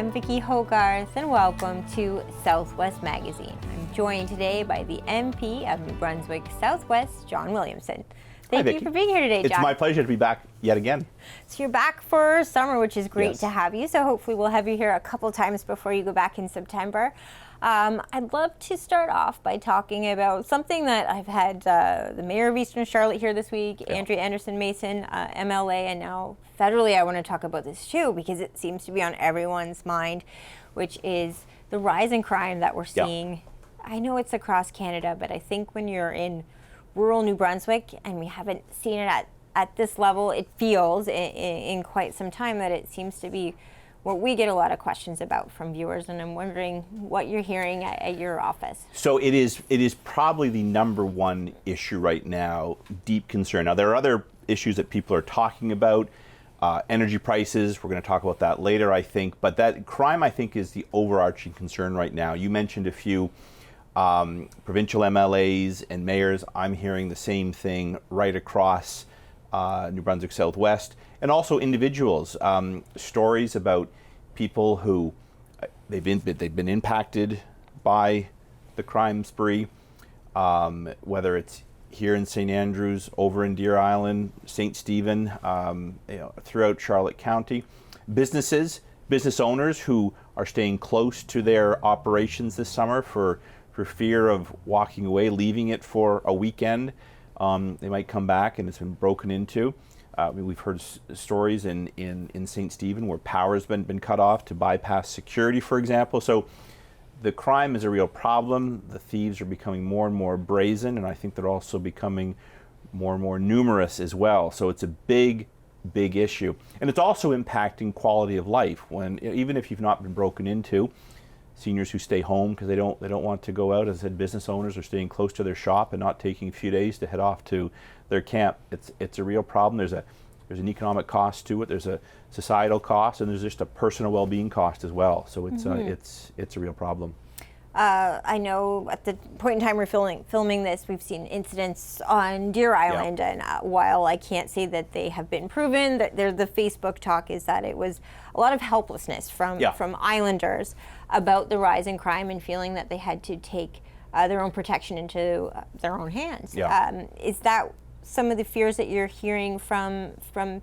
I'm Vicki Hogarth and welcome to Southwest Magazine. I'm joined today by the MP of New Brunswick Southwest, John Williamson. Thank you for being here today, John. It's my pleasure to be back yet again. So you're back for summer, which is great Yes. to have you. So hopefully we'll have you here a couple times before you go back in September. I'd love to start off by talking about something that I've had the Mayor of Eastern Charlotte here this week, Andrea Anderson-Mason, MLA, and now federally I want to talk about this too because it seems to be on everyone's mind, which is the rise in crime that we're seeing. I know it's across Canada, but I think when you're in rural New Brunswick and we haven't seen it at this level, it feels in quite some time that it seems to be what we get a lot of questions about from viewers, and I'm wondering what you're hearing at your office. So it is probably the number one issue right now, deep concern. Now there are other issues that people are talking about, energy prices, we're going to talk about that later I think, but that crime I think is the overarching concern right now. You mentioned a few provincial MLAs and mayors. I'm hearing the same thing right across New Brunswick Southwest, and also individuals. Stories about people who they've been impacted by the crime spree, whether it's here in St. Andrews, over in Deer Island, St. Stephen, throughout Charlotte County. Business owners who are staying close to their operations this summer for fear of walking away, leaving it for a weekend. They might come back and it's been broken into. We've heard stories in St. Stephen where power's been cut off to bypass security, for example. So the crime is a real problem. The thieves are becoming more and more brazen, and I think they're also becoming more and more numerous as well. So it's a big issue. And it's also impacting quality of life when, even if you've not been broken into, seniors who stay home because they don't want to go out. As I said, business owners are staying close to their shop and not taking a few days to head off to their camp. It's a real problem. There's an economic cost to it. There's a societal cost, and there's just a personal well-being cost as well. So it's a real problem. I know at the point in time we're filming this, we've seen incidents on Deer Island, and while I can't say that they have been proven, that the Facebook talk is that it was a lot of helplessness from islanders about the rise in crime and feeling that they had to take their own protection into their own hands. Is that some of the fears that you're hearing from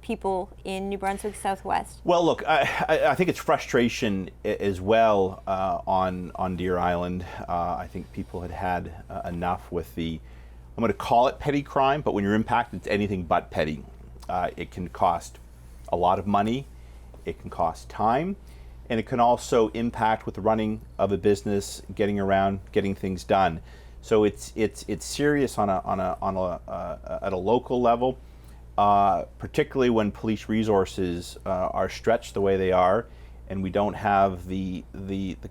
people in New Brunswick Southwest? Well, look, I think it's frustration as well on Deer Island. I think people had enough with I'm going to call it petty crime, but when you're impacted, it's anything but petty. It can cost a lot of money, it can cost time, and it can also impact with the running of a business, getting around, getting things done. So it's serious at a local level, particularly when police resources are stretched the way they are, and we don't have the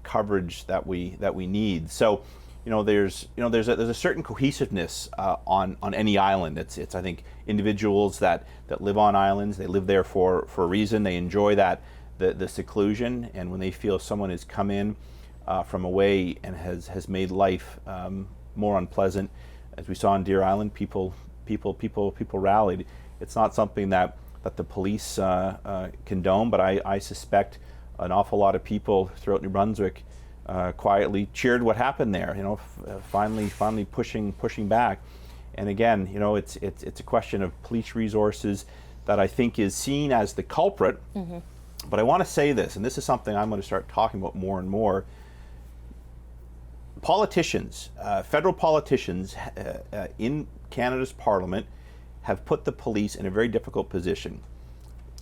coverage that we need. So, there's a certain cohesiveness on any island. It's I think individuals that live on islands, they live there for a reason. They enjoy the seclusion, and when they feel someone has come in from away and has made life more unpleasant, as we saw in Deer Island, people rallied. It's not something that the police condone, but I suspect an awful lot of people throughout New Brunswick quietly cheered what happened there. Finally pushing back. And again, it's a question of police resources that I think is seen as the culprit. Mm-hmm. But I want to say this, and this is something I'm going to start talking about more and more. Politicians, federal politicians in Canada's Parliament have put the police in a very difficult position.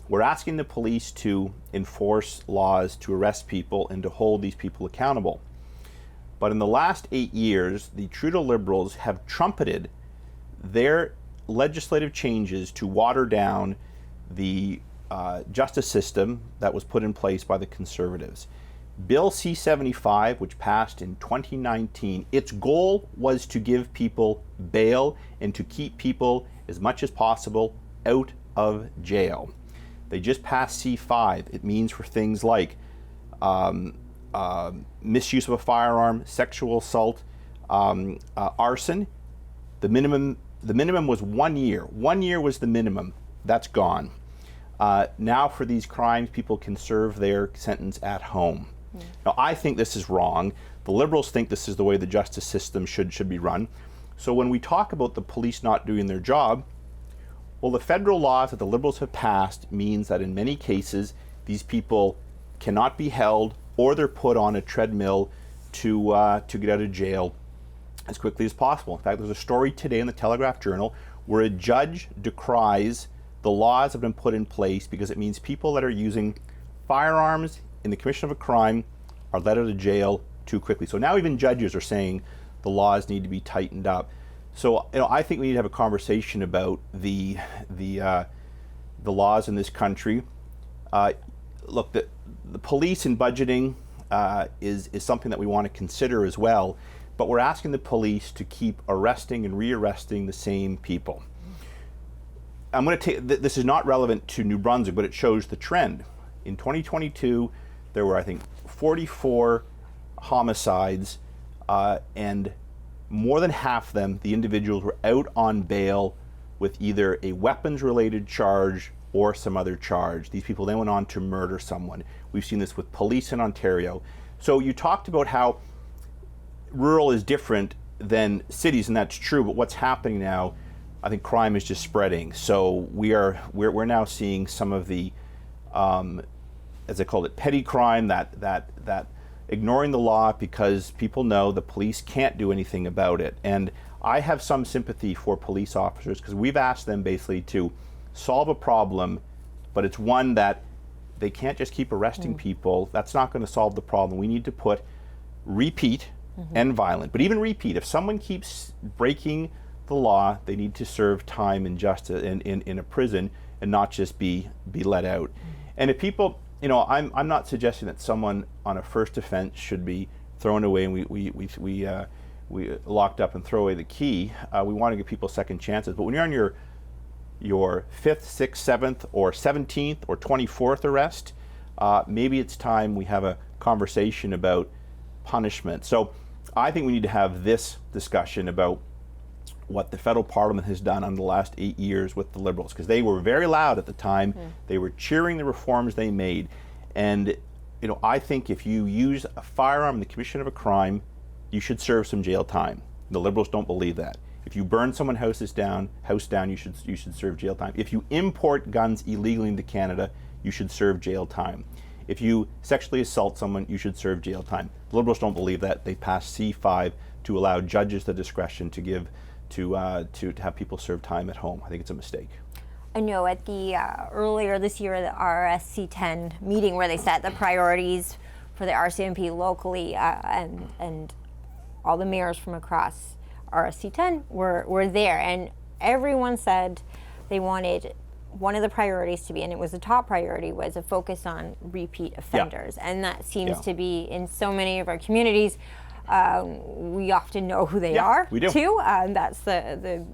We're asking the police to enforce laws, to arrest people, and to hold these people accountable. But in the last 8 years, the Trudeau Liberals have trumpeted their legislative changes to water down the justice system that was put in place by the Conservatives. Bill C-75, which passed in 2019, its goal was to give people bail and to keep people as much as possible out of jail. They just passed C-5. It means for things like misuse of a firearm, sexual assault, arson. The minimum was 1 year. 1 year was the minimum. That's gone. Now for these crimes, people can serve their sentence at home. Now, I think this is wrong. The Liberals think this is the way the justice system should be run. So when we talk about the police not doing their job, well, the federal laws that the Liberals have passed means that in many cases, these people cannot be held, or they're put on a treadmill to get out of jail as quickly as possible. In fact, there's a story today in the Telegraph Journal where a judge decries the laws have been put in place because it means people that are using firearms in the commission of a crime are let out of jail too quickly. So now even judges are saying the laws need to be tightened up. So I think we need to have a conversation about the laws in this country. Look, the police and budgeting is something that we want to consider as well, but we're asking the police to keep arresting and rearresting the same people. I'm going to take, this is not relevant to New Brunswick, but it shows the trend. In 2022, there were, I think, 44 homicides, and more than half of them, the individuals were out on bail with either a weapons-related charge or some other charge. These people then went on to murder someone. We've seen this with police in Ontario. So you talked about how rural is different than cities, and that's true, but what's happening now, I think crime is just spreading. So we're now seeing some of the, as I called it, petty crime, that ignoring the law because people know the police can't do anything about it. And I have some sympathy for police officers because we've asked them basically to solve a problem, but it's one that they can't just keep arresting people. That's not going to solve the problem. We need to put repeat and violent, but even repeat. If someone keeps breaking the law, they need to serve time in justice in a prison and not just be let out. And if people, I'm not suggesting that someone on a first offense should be thrown away and we locked up and throw away the key. We want to give people second chances. But when you're on your 5th, 6th, 7th, or 17th, or 24th arrest, maybe it's time we have a conversation about punishment. So I think we need to have this discussion about what the federal parliament has done in the last 8 years with the Liberals, because they were very loud at the time. They were cheering the reforms they made. And I think if you use a firearm in the commission of a crime, you should serve some jail time. The Liberals don't believe that. If you burn someone's house down, you should serve jail time. If you import guns illegally into Canada, you should serve jail time. If you sexually assault someone, you should serve jail time. The Liberals don't believe that. They passed C5 to allow judges the discretion to give to have people serve time at home. I think it's a mistake. I know at the earlier this year, the RSC10 meeting where they set the priorities for the RCMP locally, and all the mayors from across RSC10 were there, and everyone said they wanted one of the priorities to be, and it was the top priority, was a focus on repeat offenders. And that seems to be in so many of our communities. We often know who they are, we do. too. That's the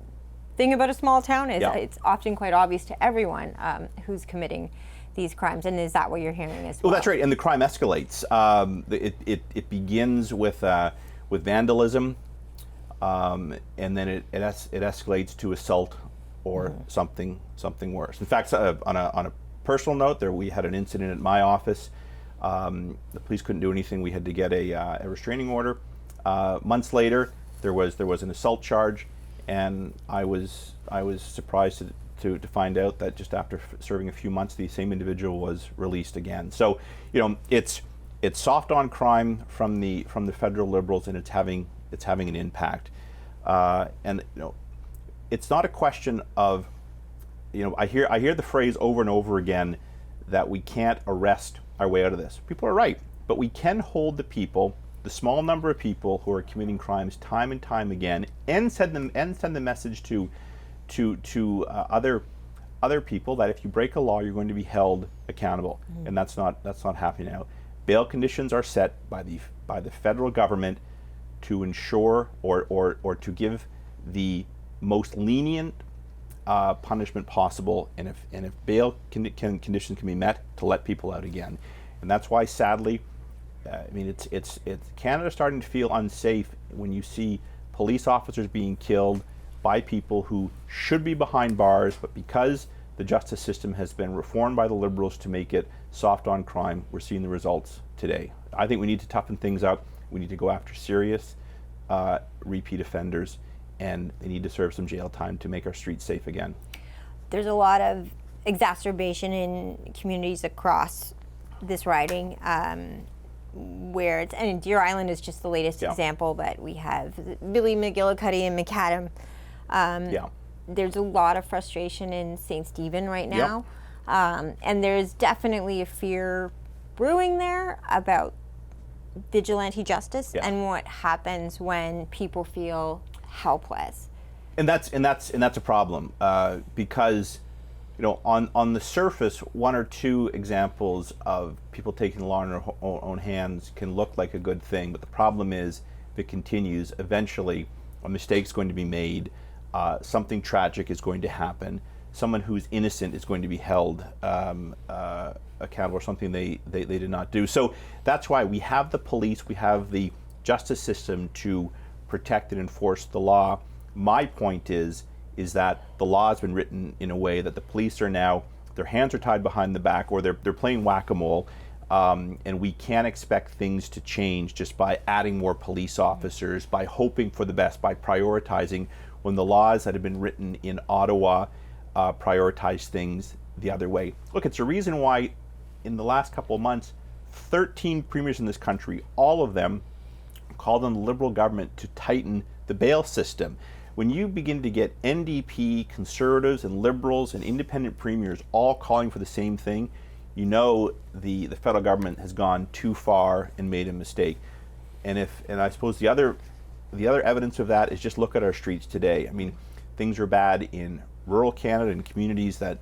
thing about a small town, is it's often quite obvious to everyone who's committing these crimes. And is that what you're hearing as well? Well, that's right. And the crime escalates. It begins with vandalism, and then it escalates to assault or something worse. In fact, on a personal note, we had an incident at my office. The police couldn't do anything. We had to get a restraining order. Months later, there was an assault charge, and I was surprised to find out that just after serving a few months, the same individual was released again. So, it's soft on crime from the federal Liberals, and it's having an impact. And it's not a question of, I hear the phrase over and over again that we can't arrest our way out of this. People are right, but we can hold the small number of people who are committing crimes time and time again, and send the message to other people that if you break a law, you're going to be held accountable, and that's not happening now. Bail conditions are set by the federal government to ensure or to give the most lenient punishment possible, and if bail conditions can be met, to let people out again. And that's why, sadly, it's Canada starting to feel unsafe when you see police officers being killed by people who should be behind bars, but because The justice system has been reformed by the Liberals to make it soft on crime. We're seeing the results today. I think we need to toughen things up. We need to go after serious repeat offenders, and they need to serve some jail time to make our streets safe again. There's a lot of exacerbation in communities across this riding, where it's, and Deer Island is just the latest example, but we have Billy, McGillicuddy, and McAdam. There's a lot of frustration in St. Stephen right now, and there's definitely a fear brewing there about vigilante justice and what happens when people feel helpless. And that's a problem, because, you know, on the surface, one or two examples of people taking the law in their own hands can look like a good thing, but the problem is, if it continues, eventually a mistake's going to be made, something tragic is going to happen, someone who's innocent is going to be held accountable for something they did not do. So that's why we have the police, we have the justice system to protect and enforce the law. My point is that the law has been written in a way that the police are now, their hands are tied behind the back, or they're playing whack-a-mole, and we can't expect things to change just by adding more police officers, by hoping for the best, by prioritizing, when the laws that have been written in Ottawa prioritize things the other way. Look, it's a reason why in the last couple of months, 13 premiers in this country, all of them called on the Liberal government to tighten the bail system. When you begin to get NDP, Conservatives, and Liberals and independent premiers all calling for the same thing, you know the federal government has gone too far and made a mistake. And I suppose the other evidence of that is just look at our streets today. I mean, things are bad in rural Canada and communities that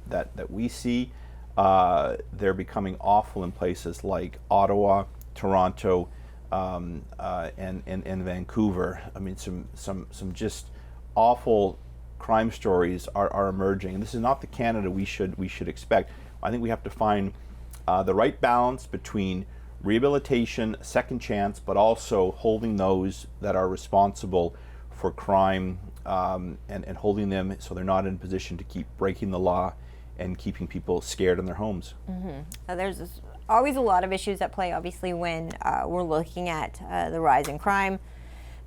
we see. They're becoming awful in places like Ottawa, Toronto, and Vancouver. I mean, some just awful crime stories are emerging, and this is not the Canada we should expect. I think we have to find the right balance between rehabilitation, second chance, but also holding those that are responsible for crime and holding them so they're not in a position to keep breaking the law and keeping people scared in their homes. There's always a lot of issues at play, obviously, when we're looking at the rise in crime.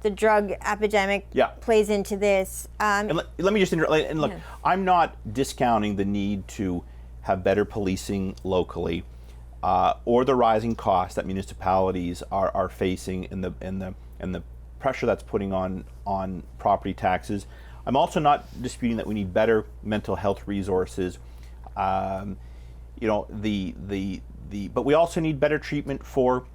The drug epidemic plays into this. And let me just interrupt. And look, I'm not discounting the need to have better policing locally, or the rising costs that municipalities are facing, and the pressure that's putting on property taxes. I'm also not disputing that we need better mental health resources. You know, but we also need better treatment for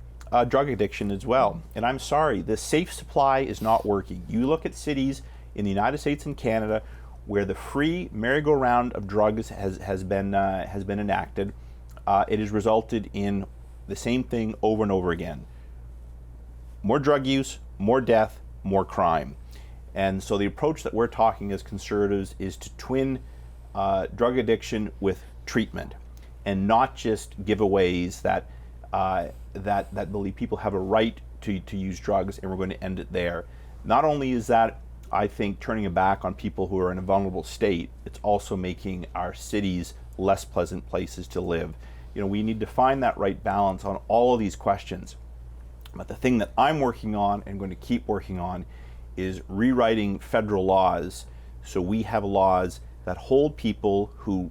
drug addiction as well. And I'm sorry, the safe supply is not working. You look at cities in the United States and Canada where the free merry-go-round of drugs has been enacted. It has resulted in the same thing over and over again: more drug use, more death, more crime. And so the approach that we're talking as Conservatives is to twin drug addiction with treatment, and not just giveaways that believe people have a right to use drugs and we're going to end it there. Not only is that, I think, turning a back on people who are in a vulnerable state, it's also making our cities less pleasant places to live. You know, we need to find that right balance on all of these questions. But the thing that I'm working on and going to keep working on is rewriting federal laws so we have laws that hold people who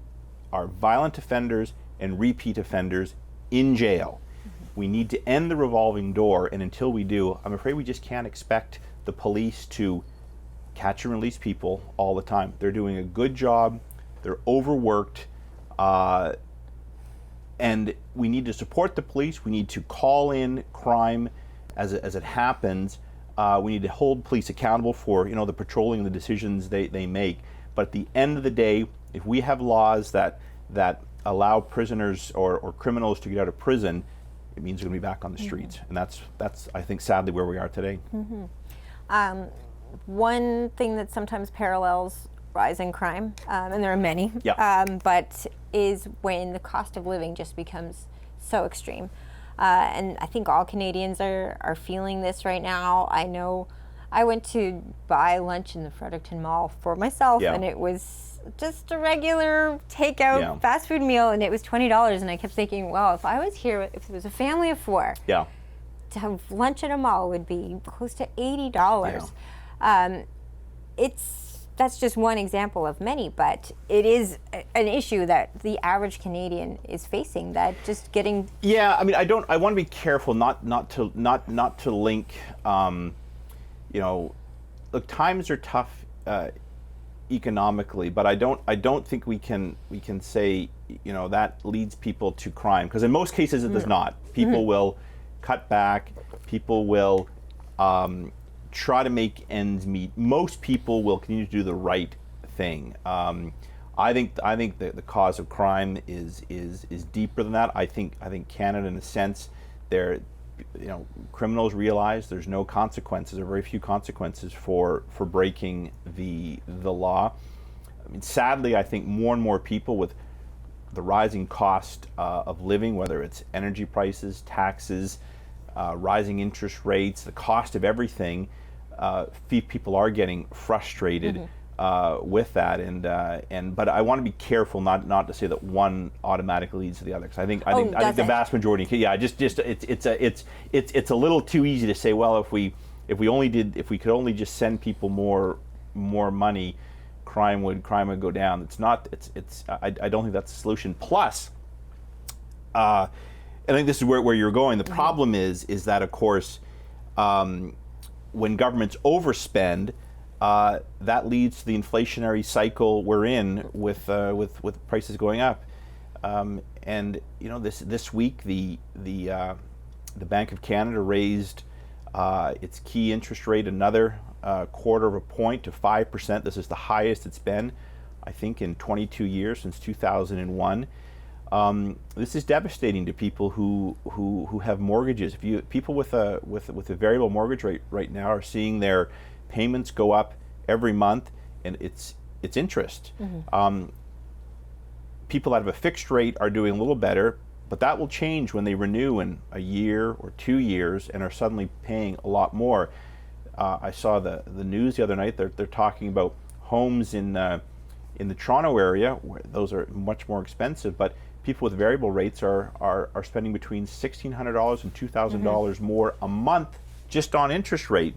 are violent offenders and repeat offenders in jail. We need to end the revolving door, and until we do, I'm afraid we just can't expect the police to catch and release people all the time. They're doing a good job, they're overworked, and we need to support the police. We need to call in crime as it happens. We need to hold police accountable for, you know, the patrolling and the decisions they make. But at the end of the day, if we have laws that allow prisoners or criminals to get out of prison, it means they're going to be back on the streets. And that's I think, sadly, where we are today. One thing that sometimes parallels rise in crime, and there are many, but is when the cost of living just becomes so extreme. And I think all Canadians are feeling this right now. I know I went to buy lunch in the Fredericton Mall for myself, and it was just a regular takeout fast food meal, and it was $20. And I kept thinking, wow, if I was here, if it was a family of four, to have lunch at a mall would be close to $80. That's just one example of many, but it is an issue that the average Canadian is facing. That just getting. Yeah, I mean, I want to be careful not to link. Look, times are tough economically, but I don't think we can say that leads people to crime, because in most cases it does not. People will cut back. People will. Try to make ends meet. Most people will continue to do the right thing. I think the cause of crime is deeper than that. I think Canada, in a sense, criminals realize there's no consequences, or very few consequences for breaking the law. I mean, sadly, I think more and more people, with the rising cost of living, whether it's energy prices, taxes, rising interest rates, the cost of everything. People are getting frustrated with that, but I want to be careful not to say that one automatically leads to the other, because I think the vast majority. It's a little too easy to say, well, if we could only just send people more money, crime would go down. It's not. I don't think that's the solution. Plus, I think this is where you're going. The problem is that, of course. When governments overspend, that leads to the inflationary cycle we're in with prices going up. And this week the Bank of Canada raised its key interest rate another quarter of a point to 5%. This is the highest it's been, I think, in 22 years, since 2001. This is devastating to people who have mortgages. People with a variable mortgage rate right now are seeing their payments go up every month, and it's interest. People that have a fixed rate are doing a little better, but that will change when they renew in a year or 2 years and are suddenly paying a lot more. I saw the news the other night. They're talking about homes in the Toronto area, where those are much more expensive, but people with variable rates are spending between $1,600 and $2,000 more a month just on interest rate.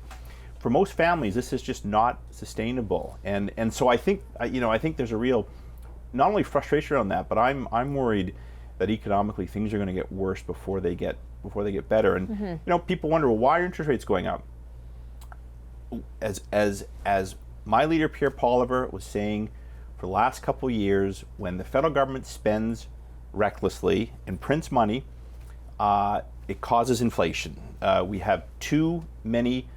For most families, this is just not sustainable, and so I think there's a real, not only frustration around that, but I'm worried that economically things are going to get worse before they get better. And people wonder, well, why are interest rates going up? As my leader Pierre Poliver was saying, for the last couple of years, when the federal government spends recklessly and prints money, it causes inflation. We have too many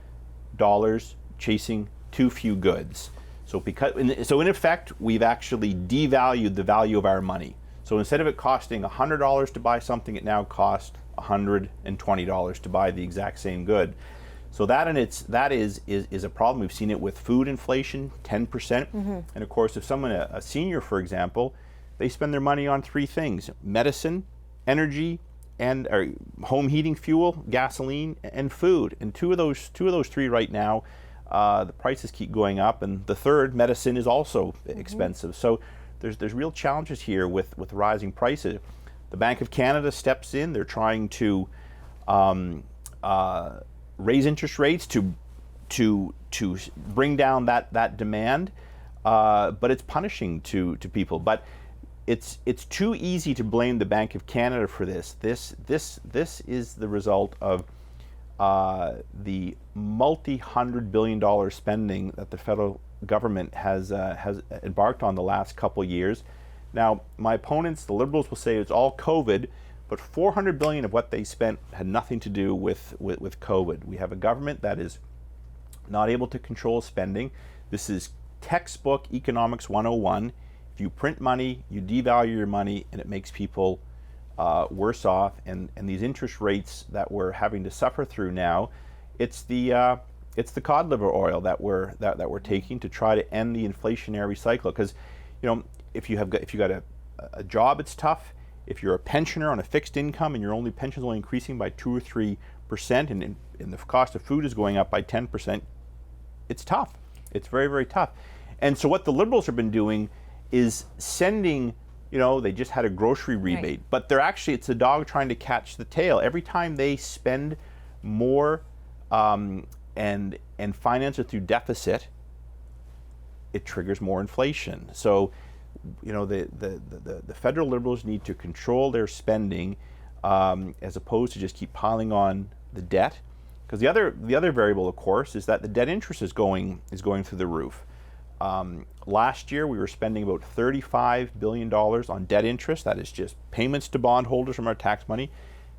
dollars chasing too few goods. So in effect, we've actually devalued the value of our money. So instead of it costing $100 to buy something, it now costs $120 to buy the exact same good. So that is a problem. We've seen it with food inflation, 10%. And of course, if someone, a senior, for example, they spend their money on three things: medicine, energy, and home heating fuel, gasoline, and food. And two of those three right now, the prices keep going up, and the third, medicine, is also expensive. So there's real challenges here with rising prices. The Bank of Canada steps in. They're trying to raise interest rates to bring down that demand, but it's punishing to people. But it's too easy to blame the Bank of Canada for this. This is the result of the multi-$100 billion spending that the federal government has embarked on the last couple years. Now, my opponents, the Liberals, will say it's all COVID, but $400 billion of what they spent had nothing to do with COVID. We have a government that is not able to control spending. This is textbook economics 101. If you print money, you devalue your money, and it makes people worse off. And these interest rates that we're having to suffer through now, it's the cod liver oil that we're taking to try to end the inflationary cycle. Because if you got a job, it's tough. If you're a pensioner on a fixed income and your pension is only increasing by 2 or 3%, and the cost of food is going up by 10%, it's tough. It's very, very tough. And so what the Liberals have been doing is sending, they just had a grocery rebate, Right. but it's a dog trying to catch the tail. Every time they spend more and finance it through deficit, it triggers more inflation. So, the federal Liberals need to control their spending as opposed to just keep piling on the debt. Because the other variable, of course, is that the debt interest is going through the roof. Last year, we were spending about $35 billion on debt interest. That is just payments to bondholders from our tax money.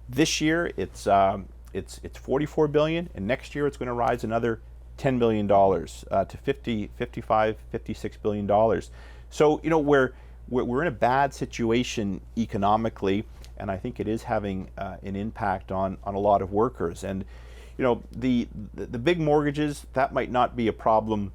This year, it's $44 billion, and next year it's going to rise another $10 billion to $56 billion. So we're in a bad situation economically, and I think it is having an impact on a lot of workers. And the big mortgages, that might not be a problem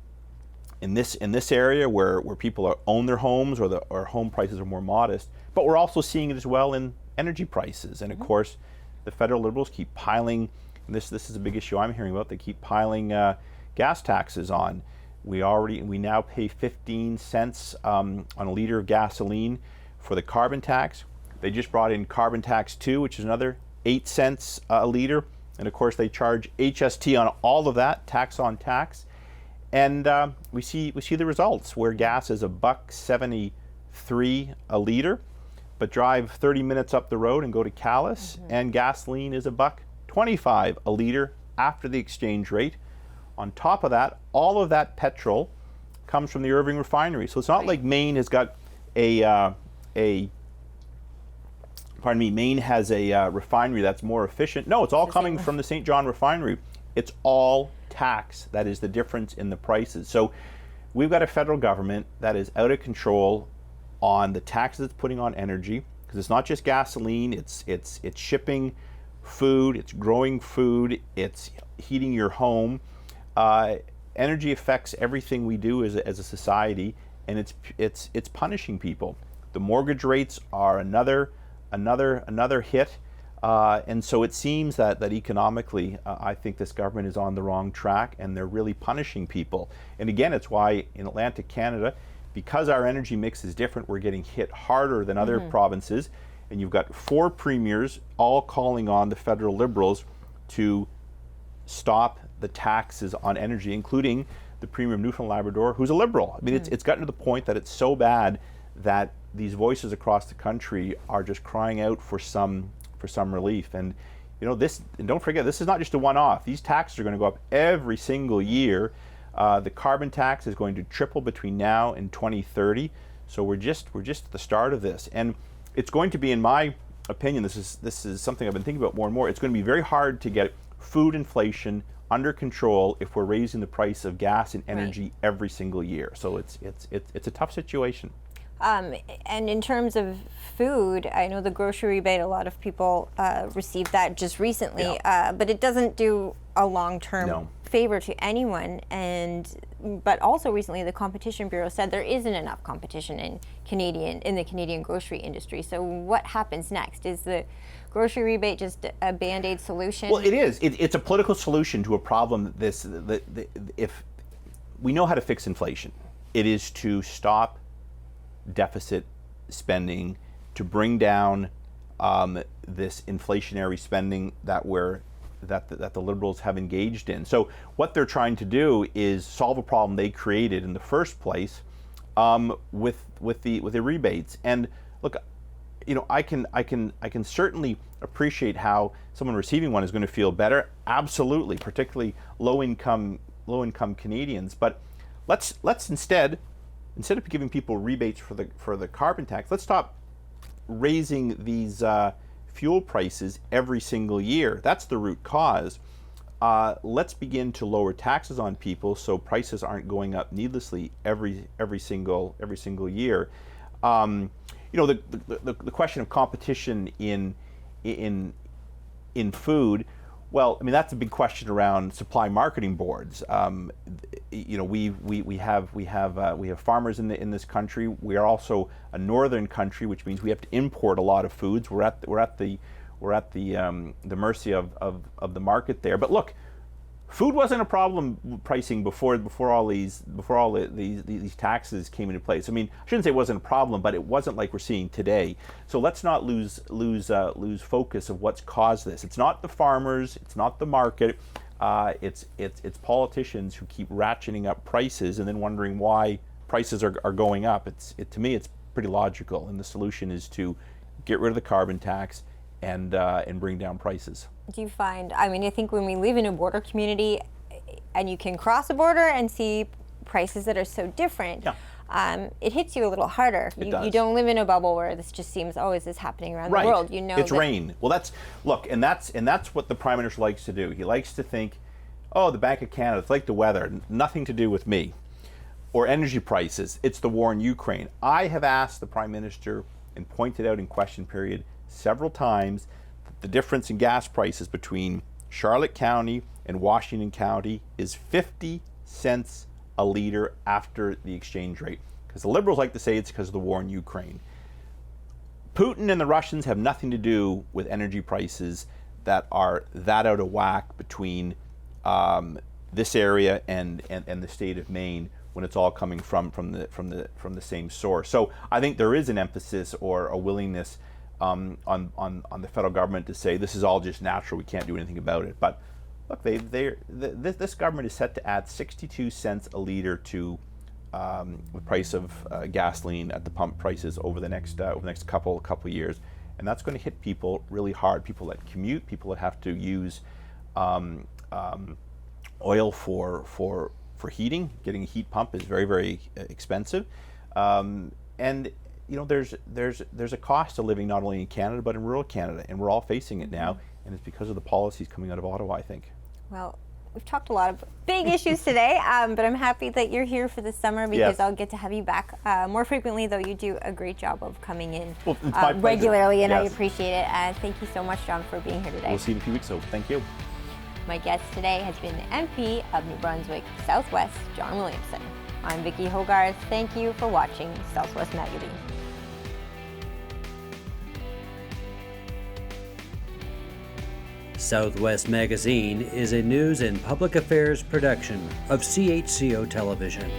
in this area where people own their homes or home prices are more modest, but we're also seeing it as well in energy prices. And of course, the federal Liberals keep piling, and this is a big issue I'm hearing about, they keep piling gas taxes on. We now pay 15 cents on a liter of gasoline for the carbon tax. They just brought in carbon tax 2, which is another 8 cents a liter. And of course, they charge HST on all of that, tax on tax. And we see the results where gas is $1.73 a liter, but drive 30 minutes up the road and go to Calais, and gasoline is $1.25 a liter after the exchange rate. On top of that, all of that petrol comes from the Irving refinery. So it's not like Maine has got Maine has a refinery that's more efficient. No, it's all coming from the St. John refinery. It's all tax. That is the difference in the prices. So we've got a federal government that is out of control on the taxes it's putting on energy, because it's not just gasoline, it's shipping food, it's growing food, it's heating your home. Energy affects everything we do as a society, and it's punishing people. The mortgage rates are another hit, and so it seems that economically, I think this government is on the wrong track, and they're really punishing people. And again, it's why in Atlantic Canada, because our energy mix is different, we're getting hit harder than other provinces. And you've got 4 premiers all calling on the federal Liberals to stop the taxes on energy, including the Premier of Newfoundland and Labrador, who's a Liberal. I mean, it's gotten to the point that it's so bad that these voices across the country are just crying out for some relief. And and don't forget, this is not just a one-off. These taxes are going to go up every single year. The carbon tax is going to triple between now and 2030. So we're just at the start of this, and it's going to be, in my opinion, this is something I've been thinking about more and more. It's going to be very hard to get food inflation under control if we're raising the price of gas and energy every single year. So it's a tough situation. And in terms of food, I know the grocery rebate, a lot of people received that just recently, but it doesn't do a long-term favor to anyone. But also recently, the Competition Bureau said there isn't enough competition in the Canadian grocery industry. So what happens next? Is the grocery rebate just a Band-Aid solution? Well, it is. It's a political solution to a problem. If we know how to fix inflation, it is to stop deficit spending, to bring down this inflationary spending that the Liberals have engaged in. So what they're trying to do is solve a problem they created in the first place with the rebates. And look, I can certainly appreciate how someone receiving one is going to feel better. Absolutely, particularly low income Canadians. But let's instead of giving people rebates for the carbon tax, let's stop raising these fuel prices every single year. That's the root cause. Let's begin to lower taxes on people so prices aren't going up needlessly every single year. The question of competition in food. Well, I mean, that's a big question around supply marketing boards. We have farmers in this country. We are also a northern country, which means we have to import a lot of foods. We're at the mercy of the market there. But look, Food wasn't a problem pricing before all these taxes came into place. I mean, I shouldn't say it wasn't a problem, but it wasn't like we're seeing today. So let's not lose focus of what's caused this. It's not the farmers, it's not the market, it's politicians who keep ratcheting up prices and then wondering why prices are going up. To me, it's pretty logical, and the solution is to get rid of the carbon tax and bring down prices. Do you find, I mean, I think when we live in a border community and you can cross a border and see prices that are so different, it hits you a little harder. You don't live in a bubble where this just seems, oh, is this happening around the world? You know, it's rain. Well, that's what the Prime Minister likes to do. He likes to think, oh, the Bank of Canada, it's like the weather, nothing to do with me. Or energy prices, it's the war in Ukraine. I have asked the Prime Minister and pointed out in question period several times the difference in gas prices between Charlotte County and Washington County is 50 cents a liter after the exchange rate. Because the Liberals like to say it's because of the war in Ukraine. Putin and the Russians have nothing to do with energy prices that are that out of whack between this area and the state of Maine, when it's all coming from the same source. So I think there is an emphasis or a willingness on the federal government to say this is all just natural, we can't do anything about it. But look, this government is set to add 62 cents a liter to the price of gasoline at the pump prices over the next couple of years, and that's going to hit people really hard. People that commute, people that have to use oil for heating. Getting a heat pump is very, very expensive, and you know, there's a cost to living not only in Canada but in rural Canada, and we're all facing it now, and it's because of the policies coming out of Ottawa, I think. Well, we've talked a lot of big issues today, but I'm happy that you're here for the summer because I'll get to have you back more frequently, though you do a great job of coming in regularly, and I appreciate it. Thank you so much, John, for being here today. We'll see you in a few weeks, so thank you. My guest today has been the MP of New Brunswick Southwest, John Williamson. I'm Vicki Hogarth. Thank you for watching Southwest Magazine. Southwest Magazine is a news and public affairs production of CHCO Television.